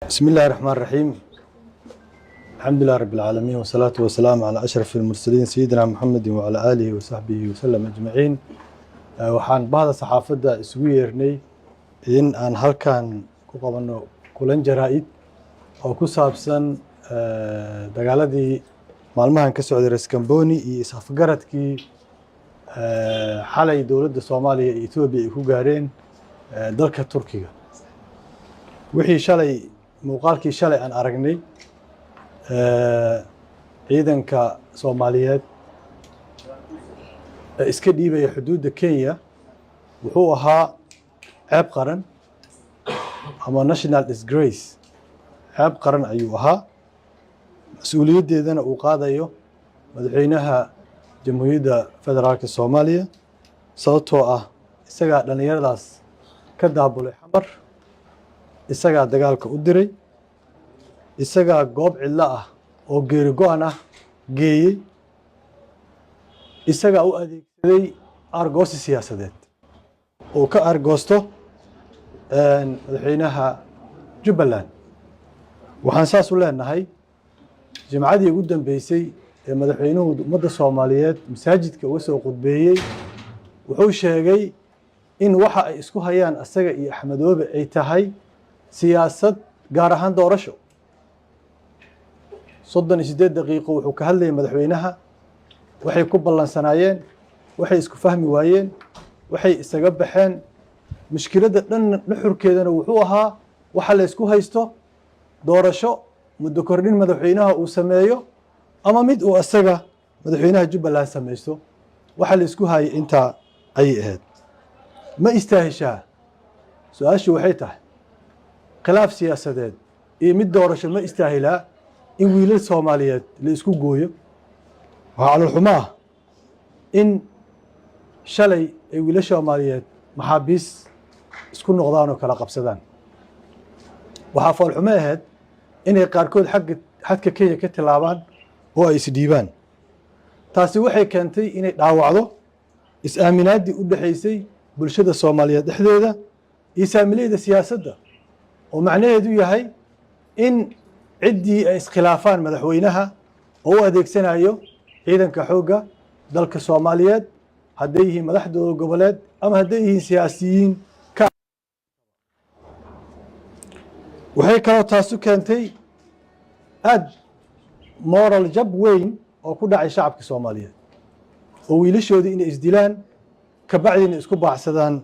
بسم الله الرحمن الرحيم. الحمد لله رب العالمين والصلاة والسلام على أشرف المرسلين سيدنا محمد وعلى آله وصحبه وسلم أجمعين. waxaan bahda saxaafadda isugu yeernay in aan halkan ku qabanno kulan jaraa'id oo ku saabsan dagaaladii maalmahan ka socday Raskamboni iyo isafgaradkii xalay dowladda Soomaaliya iyo Itoobiya ay ku gaareen dalka Turkiga. wixii shalay muuqaalkii shalay aan aragnay ciidanka Soomaaliyeed iska dhiibaya xuduudda Kenya wuxuu ahaa ceeb qaran ama national disgrace. ceeb qaran ayuu ahaa, mas-uuliyaddeedana uu qaadayo madaxweynaha jamhuuriyadda federaalka Soomaaliya, sababtoo ah isagaa dhallinyaradaas ka daabulay xamar, isagaa dagaalka u diray, isagaa goob cidlo ah oo geeri go-an ah geeyey, isagaa u adeegsaday argoosi siyaasadeed oo ka argoosto madaxweynaha Jubbaland. waxaan saas u leenahay jimcadii ugu dambeysay ee madaxweynuhu ummadda Soomaaliyeed masaajidka uga soo khudbeeyey wuxuu sheegay in waxa ay isku hayaan asaga iyo Axmedoobe ay tahay siyaasad, gaar ahaan doorasho. 38 daqiiqo wuxuu ka hadlayay madaxweynaha, waxay ku ballansanaayeen, waxay isku fahmi waayeen, waxay isaga baxeen. mushkiladda dhan nuxurkeedana wuxuu ahaa waxa la isku haysto doorasho, muddo kordhin madaxweynaha uu sameeyo ama mid uu asaga madaxweynaha Jubbaland samaysto. waxa la isku hayay intaa ayay ahayd. ma istaahishaa? su-aashu waxay tahay khilaaf siyaasadeed iyo mid doorasho ma istaahilaa in wiilal Soomaaliyeed la isku gooyo? waxaa calolxumo ah in shalay ay wiilal Soomaaliyeed maxaabiis isku noqdaan oo kala qabsadaan. waxaa foolxumo ahayd inay qaarkood xadka Kenya ka tilaabaan oo ay isdhiibaan. taasi waxay keentay inay dhaawacdo is-aaminaaddii u dhexaysay bulshada Soomaaliyeed dhexdeeda iyo saamilayda siyaasadda, oo macnaheedu yahay in ciddii ay iskhilaafaan madaxweynaha oo u adeegsanayo ciidanka xoogga dalka Soomaaliyeed, hadday yihiin madaxdooda goboleed ama hadday yihiin siyaasiyiin ka. waxay kaloo taasu keentay aad moral jab weyn oo ku dhacay shacabka Soomaaliyeed, oo wiilashoodii inay isdilaan kabacdina isku baacsadaan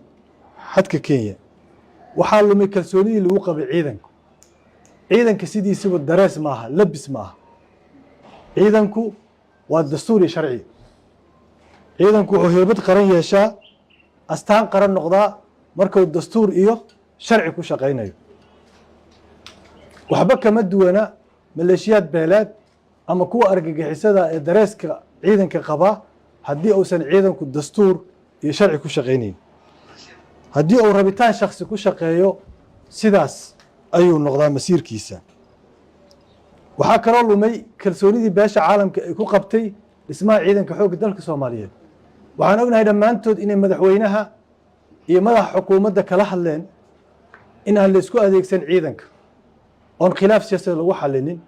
xadka Kenya. waxaa lumay kalsoonidii lagu qabay ciidanku. ciidanka sidiisaba darees maaha, labis maaha. ciidanku waa dastuur iyo sharci. ciidanku wuxuu heybad qaran yeeshaa, astaan qaran noqdaa markuu dastuur iyo sharci ku shaqaynayo. waxba kama duwana maleeshiyaad beeleed ama kuwa argagixisada ee dareeska ciidanka qabaa haddii uusan ciidanku dastuur iyo sharci ku shaqaynayn. haddii uu rabitaan shakhsi ku shaqeeyo, sidaas ayuu noqdaa masiirkiisa. waxaa kaloo lumay kalsoonidii beesha caalamka ay ku qabtay dhismaha ciidanka xoogga dalka Soomaaliyeed. waxaan ognahay dhammaantood inay madaxweynaha iyo madaxa xukuumadda kala hadleen in aan la isku adeegsan ciidanka, oon khilaaf siyaasadeed lagu xallinin.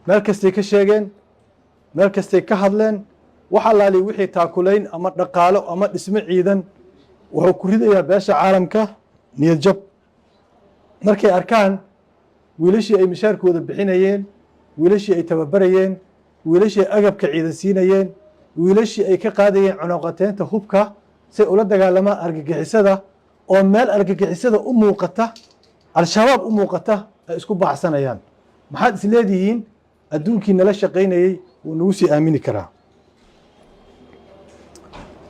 meel kastay ka sheegeen, meel kastay ka hadleen. wax allaali wixii taakulayn ama dhaqaalo ama dhismo ciidan wuxuu ku ridayaa beesha caalamka niyad jab. markay arkaan wiilashii ay mishaarkooda bixinayeen, wiilashii ay tababarayeen, wiilashii ay agabka ciidan siinayeen, wiilashii ay ka qaadayeen cunuqateynta hubka say ula dagaalamaan argagixisada, oo meel argagixisada u muuqata, al-shabaab u muuqata, ay isku baacsanayaan. maxaad is leedihiin adduunkii nala shaqaynayey wuu nagu sii aamini karaa?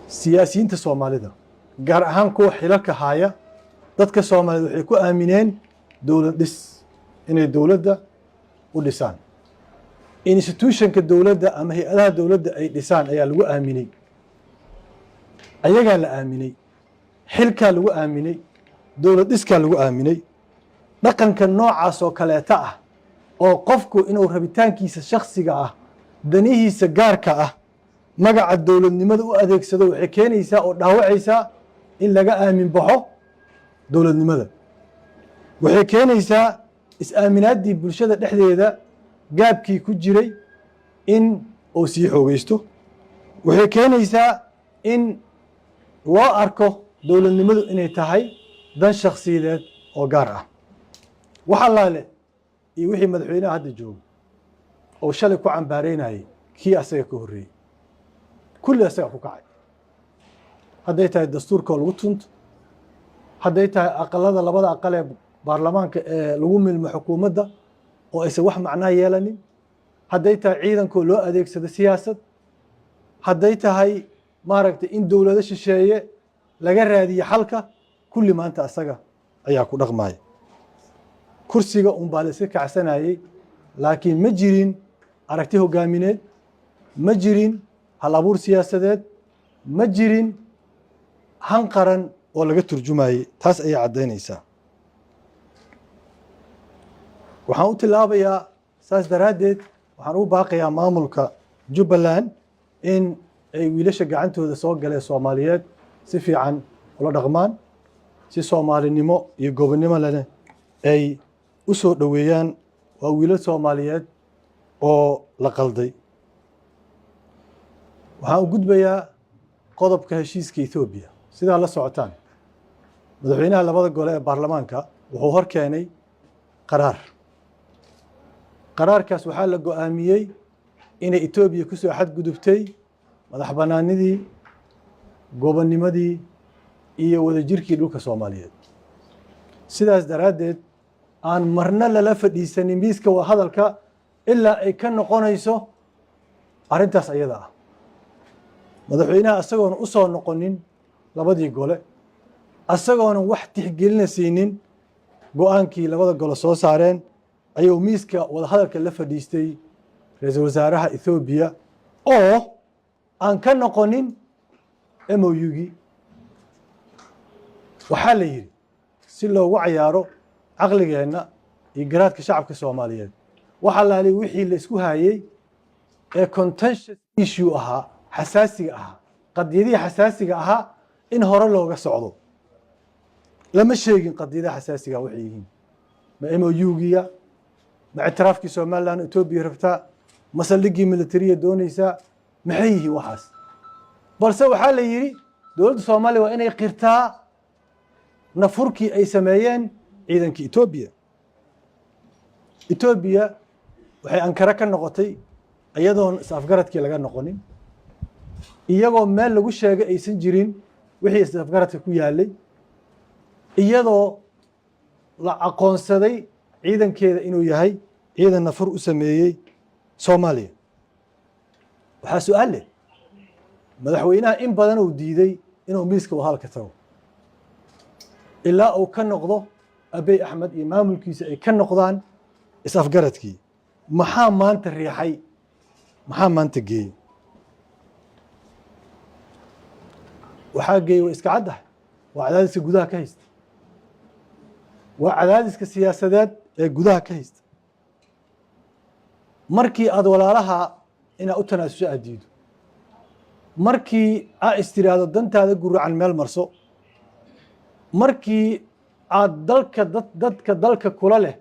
siyaasiyiinta Soomaalida, gaar ahaan kuwa xilalka haya, dadka Soomaaliyeed waxay ku aamineen dowlad dhis, inay dowladda u dhisaan. institutionka dowladda ama hay-adaha dowladda ay dhisaan ayaa lagu aaminay. ayagaa la aaminay, xilkaa lagu aaminay, dowlad dhiskaa lagu aaminay. dhaqanka noocaas oo kaleeta ah oo qofku inuu rabitaankiisa shakhsiga ah, danihiisa gaarka ah, magaca dowladnimada u adeegsado waxay keenaysaa oo dhaawacaysaa in laga aamin baxo dowladnimada. waxay keenaysaa is-aaminaadii bulshada dhexdeeda gaabkii ku jiray in uu sii xoogaysto waxay keenaysaa in loo arko dowladnimadu inay tahay dan shakhsiyadeed oo gaar ah wax allaale iyo wixii madaxweynaha hadda jooga oo shalay ku cambaareynayay kii asaga ka horreeyey kulli asaga ku kacay hadday tahay dastuurka oo lagu tunto hadday tahay aqalada labada aqal ee baarlamaanka ee lagu milmo xukuumadda oo aysan wax macnaa yeelanin hadday tahay ciidankoo loo adeegsado siyaasad hadday tahay maaragtay in dowlado shisheeye laga raadiyo xalka kulli maanta asaga ayaa ku dhaqmaya kursiga unbaa la iska kacsanayey laakiin ma jirin aragti hogaamineed ma jirin hal abuur siyaasadeed ma jirin han qaran oo laga turjumayey taas ayay caddaynaysaa waxaan u tilaabayaa saas daraaddeed waxaan ugu baaqayaa maamulka jubbaland in ay wiilasha gacantooda soo galeen soomaaliyeed si fiican ula dhaqmaan si soomaalinimo iyo gobonnimo leh ay u soo dhoweeyaan waa wiilal soomaaliyeed oo la qalday waxaan u gudbayaa qodobka heshiiska Ethiopia sidaa la socotaan madaxweynaha labada gole ee baarlamaanka wuxuu hor keenay qaraarkaas waxaa la go'aamiyey inay Ethiopia ku soo xadgudubtay madax bannaanidii gobonnimadii iyo wadajirkii dhulka Soomaaliyeed sidaas daraaddeed aan marna lala fadhiisanin miiska waa hadalka ilaa ay ka noqonayso arrintaas ayada ah madaxweynaha asagoona u soo noqonin labadii gole asagoona wax tixgelina siinin go'aankii labada gole soo saareen ayuu miiska wada hadalka la fadhiistay ra'iisul wasaaraha Ethiopia oo aan ka noqonin MOU-gii waxaa la yidhi si loogu cayaaro caqligeenna iyo garaadka shacabka Soomaaliyeed waxa la leeyahay wixii la isku hayay ee contentious issue ahaa xasaasiga ahaa qadiyadii xasaasiga ahaa in hore looga socdo lama sheegin qadiyadaha xasaasiga waxay yihiin ma MOU-giya ma ictiraafkii Somaliland Ethiopia rabtaa masalligii militariga doonaysaa maxay yihiin waxaas balse waxaa la yidhi dowladda Soomaaliya waa inay qirtaa nafurkii ay sameeyeen ciidankii Ethiopia waxay Ankara ka noqotay iyadoon is-afgaradkii laga noqonin iyagoo meel lagu sheegay aysan jirin wixii is-afgaradka ku yaalay iyadoo la aqoonsaday ciidankeeda inuu yahay ciidan nafur u sameeyey Soomaaliya waxaa su'aal leh madaxweynaha in badan uu diiday inuu miiska wadahadalka tago ilaa uu ka noqdo Abiy Ahmed iyo maamulkiisa ay ka noqdaan is-afgaradkii maxaa maanta riixay maxaa maanta geeyey waxaa geeyey waa iska caddahay waa cadaadiska gudaha ka haysta waa cadaadiska siyaasadeed ee gudaha ka haysta markii aad walaalaha inaad u tanaasusho aad diido markii aad istiraahdo dantaada guracan meel marso markii aad dadka dalka kula leh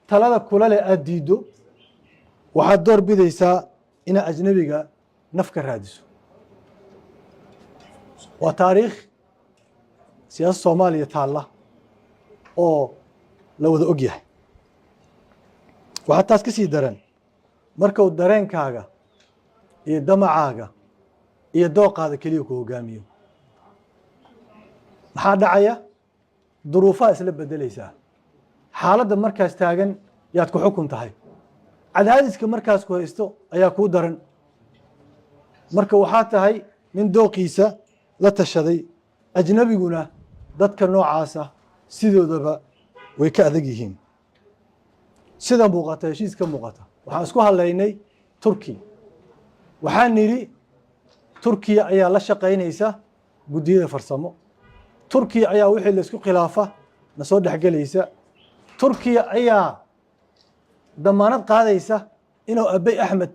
talada kula leh aad diiddo waxaad door bidaysaa inaad ajnabiga naf ka raadiso waa taariikh siyaasadda Soomaaliya taalla oo la wada og yahay waxaa taas ka sii daran marka uu dareenkaaga iyo damacaaga iyo dooqaada keliya ku hogaamiyo maxaa dhacaya duruufaha isla bedelaysaa xaaladda markaas taagan yaad ku xukun tahay cadaadiska markaas ku haysto ayaa kuu daran marka waxaa tahay nin dooqiisa la tashaday ajnabiguna dadka noocaasa sidoodaba way ka adag yihiin sida muuqata heshiis ka muuqata waxaan isku hadlaynay Turki waxaan nidhi Turkiya ayaa la shaqaynaysa guddiyada farsamo Turkiya ayaa wixii la isku khilaafa na soo dhexgelaysa Turkiya ayaa damaanad qaadaysa inuu Abiy Ahmed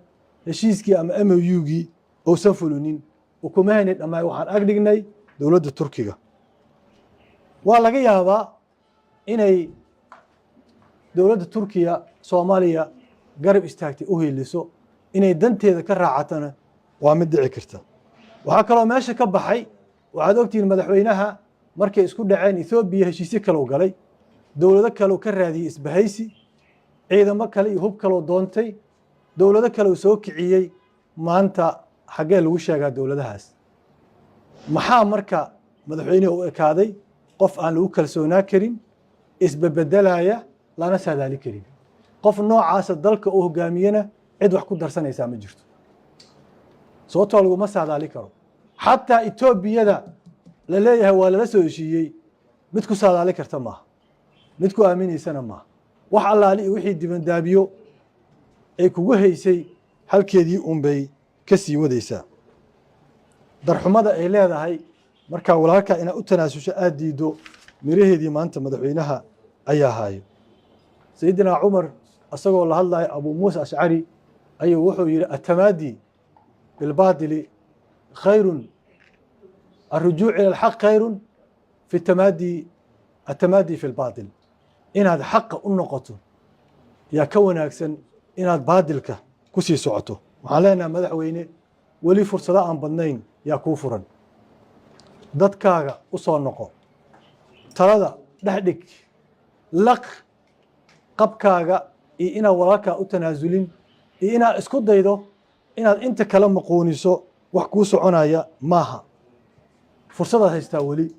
heshiiskii ama MOU-gii uusan fulinin ukumahaynay dhammaan waxaan ag dhignay dowladda Turkiga waa laga yaabaa inay دولة تركيا صوماليا قرب استاكتي أهيلسو إني دنتي ذكر راعتنا ومدعي كرتا وهكذا ماشي كبحي وعاد وقتي المدحوينها markay isku dhaceen Ethiopia heshiisyo kale oo galay dawlado kale oo ka raadiyay isbahaysi ciidamo kale iyo hub kale oo doontay dawlado kale oo soo kiciyay maanta xagee lagu sheegaa dawladahaas maxaa marka madaxweyne u ekaaday qof aan lagu kalsoonaa karin isbabeddelaya lana saadaali karin qof noocaas dalka oo hogaamiyana cid wax ku darsanaysa ma jirto sababtoo lagu ma saadaali karo xataa Ethiopia la leeyahay waa la soo heshiiyay mid ku saadaali karta ma mid ku aaminaysana ma wax allaali wixii diban daabiyo ay kugu haysay halkeedii bay ka sii wadaysaa darxumada ay leedahay marka walaalka ina u tanaasusho aad diido miraheedii maanta madaxweynaha ayaa haayo sayidina Umar asagoo la hadlay Abu Musa Ash'ari ayuu wuxuu yiri atamaadi bil baadili khayrun الرجوع إلى الحق خير في التمادي في الباطل إن هذا حق النقطة يا كون أكسن إن هذا باطلك كسي سعته وعلينا مدحوينه ولي فرصة عن بنين يا كفرا ضدك أصل نقو ترى دحدك لق قبكاغا إنا وراك أتنازلين إنا اسكت دايدو إنا أنت كلام مقونيسو وحكوسو عنايا ماها فرصة هيستا ولي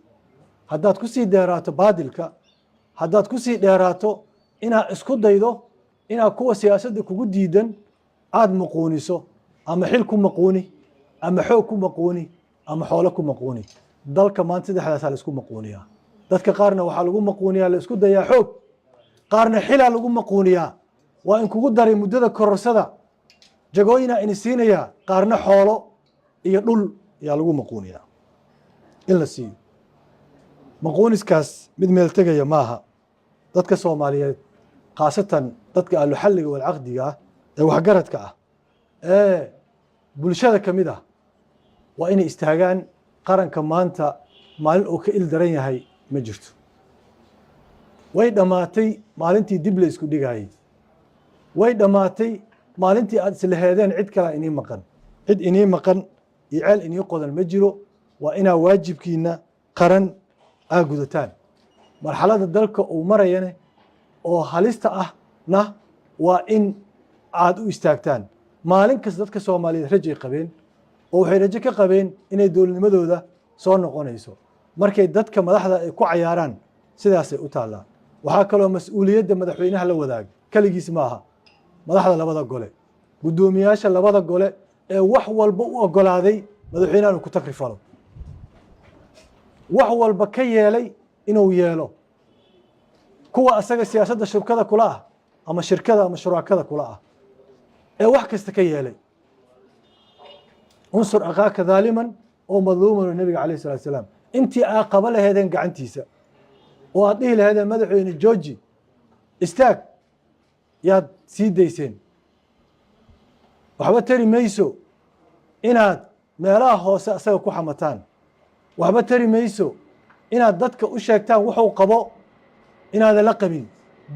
هداد كسي ديراتو بادلكا هداد كسي ديراتو إنا اسكو دايدو إنا كوا سياسة كوكو ديدن عاد مقونيسو أما حيلكم مقوني أما حوكم مقوني أما حولكم مقوني دالك ما انت دحلا سالسكو مقونيا دادك قارنا وحالكو مقونيا لاسكو دايا حوك قارنا حيلا لكو مقونيا وإن كوكو داري مدد كورسدا جاقوينا إنسينيا قارنا حولو إيا دول يا لكو مقونيا إلا سيو مقونس كاس مد ميلتقيا ماها دادك سوماليات خاصة دادك قالوا حلق والعقدي وحقرتك بلشادة كميدة وإن استهاقان قرن كمانتا مالين أو كإل درين هاي مجرتو ويدماتي مالنتي دبلسكو ديغاي ويدماتي مالنتي أدسلهادين عد كلا إني مقن عد إني مقن يعال إني يقود المجرو وإنا واجب كينا قرن آقودتان مرحلة الدلك أو مريانة أو حاليستا نه وإن عادوا استاكتان مالين كسدتك سومالي رجي قبين أو حي رجي قبين إني دول المدودة سو نقونيسو markay dadka madaxda ay ku cayaaraan sidaas ay u taala waxa kale oo mas'uuliyadda madaxweynaha la wadaag kaligiis maaha madaxda labada gole gudoomiyaasha labada gole ee wax walba u ogolaaday madaxweynaha ku takrifalo wax walba ka yeelay inuu yeelo kuwa asaga siyaasadda shirkada kula ah ama shirkada ama shuraakada kula ah ee wax kasta ka yeelay unsur aqaaka dhaliman oo madluuman nabiga kaleey sallallahu alayhi intii aqaba lahaydeen gacantiisa oo adii lahaydeen madaxweyne George istaag yaad sii dayseen waxba tari mayso inaad meelaha hoose asaga ku xamataan waxba tari mayso inaad dadka u sheegtaan wuxuu qabo inaad la qabin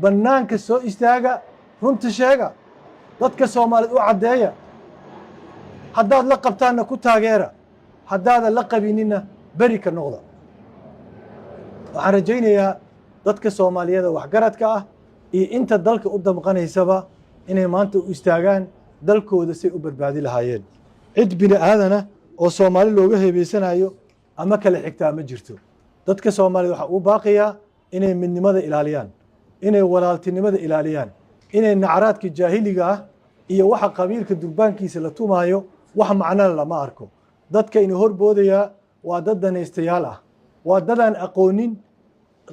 banaanka soo istaaga runta sheega dadka Soomaaliyeed u cadeeya haddaad la qabtaana ku taageera haddaad la qabinina بريكا النقطة waxaan rajaynayaa dadka Soomaaliyeed wax garadka ah iyo inta dalka u damqanaysaba inay maanta u istaagaan dalkooda si u badbaadi lahaayeen cid bini aadana oo Soomaali looga heebeysanayo ama kala xigtaa ma jirto dadka Soomaaliyeed waxa uu baaqiyaa inay midnimada ilaaliyaan inay walaaltinimada ilaaliyaan inay nacraadka jaahiliga ah iyo waxa qabiilka durbaankiisa la tumaayo wax macna lama arko dadka inay horboodaya waa dad danaystayaal ah waa dad aan aqoonin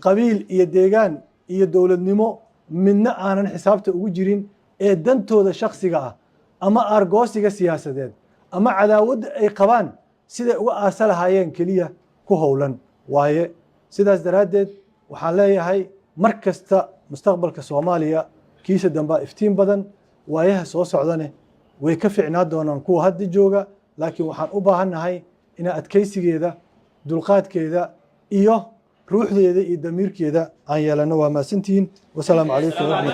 qabiil iyo deegaan iyo dawladnimo midna aanan xisaabta ugu jirin ee dantooda shakhsiga ah ama argoosiga siyaasadeed ama cadaawada ay qabaan sida uga aasalahaayeen kaliya ku howlan waaye sidaas daraadeed waxaan leeyahay markasta mustaqbalka Soomaaliya kiisa damba iftiin badan waayaha soo socdane way ka fiicnaa doonaan kuwa hadda jooga laakiin waxaan u baahanahay إن أتكيسيجيدا دلقات كيدا إياه روح ذي دمير كيدا عن يلا نوا ما سنتين والسلام عليكم ورحمة